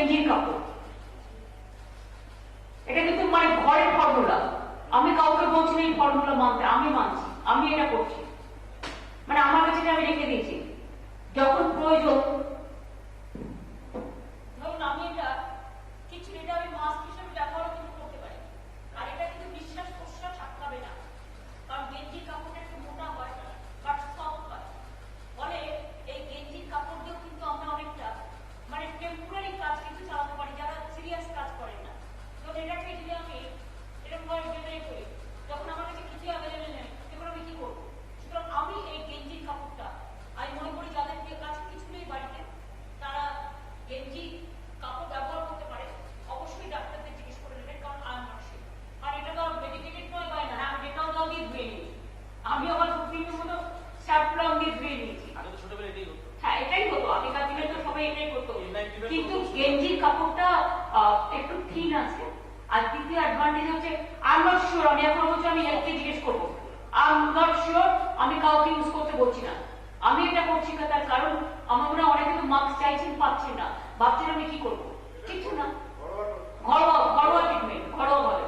গেঞ্জির কাপড়, এটা কিন্তু মানে ঘরের ফর্মুলা। আমি কাউকে বলছি না এই ফর্মুলা মানতে, আমি মানছি, আমি এটা করছি, মানে আমার কাছে আমি রেখে দিয়েছি। যখন প্রয়োজন, ধরুন আমি এটা কিছু, এটা আমি মাস্ক হিসেবে ব্যবহারও কিন্তু করতে পারি, আর এটা কিন্তু নিঃশ্বাস প্রশ্বাস আটকাবে না, কারণ গেঞ্জির কাপড়টা একটু মোটা হয় বাট সফট হয়, ফলে এই গেঞ্জির কাপড় দিয়েও কিন্তু আমরা অনেকটা মানে টেম্পোরারি কাজ কিন্তু চালাতে পারি, যারা সিরিয়াস কাজ করেন না। তো এটাকে যদি আমি এরকম ভাবে বেরিয়ে করি, যখন আমার কাছে কিছু অ্যাভেলেবেল নেই, তখন আমি কি করবো? সুতরাং আমি এই গেঞ্জির কাপড়টা আমি মনে করি যাদের কাছে কিছু নেই বাড়িতে, তারা গেঞ্জি কাপড় ব্যবহার করতে পারে, অবশ্যই ডাক্তারদের জিজ্ঞেস করে নেবেন, কারণ আমি নকশি, আর এটা তো মেডিকেটেড নয় পায় না, আমি ডেটাল জল দিয়ে ধুয়ে নিয়েছি, আমি আমার সুপ্রিমের মতো স্যাফরন দিয়ে ধুয়ে নিয়েছি। হ্যাঁ এটাই হতো, আগেকার দিনে তো সবাই এটাই করতো, কিন্তু গেঞ্জির কাপড়টা একটু থিন আছে। আর দ্বিতীয় অ্যাডভান্টেজ হচ্ছে আই এম নট শিওর, আমি এখন বলছি আমি হেলথকে জিজ্ঞেস করবো, আই এম নট শিওর, আমি কাউকে ইউজ করতে বলছি না, আমি এটা করছি তার কারণ আমার মনে হয় অনেকে তো মাস্ক চাইছেন পাচ্ছেন না, ভাবছেন আমি কি করবো, কিছু না, ঘরোয়া ট্রিটমেন্ট, ঘরোয়া ভাবে।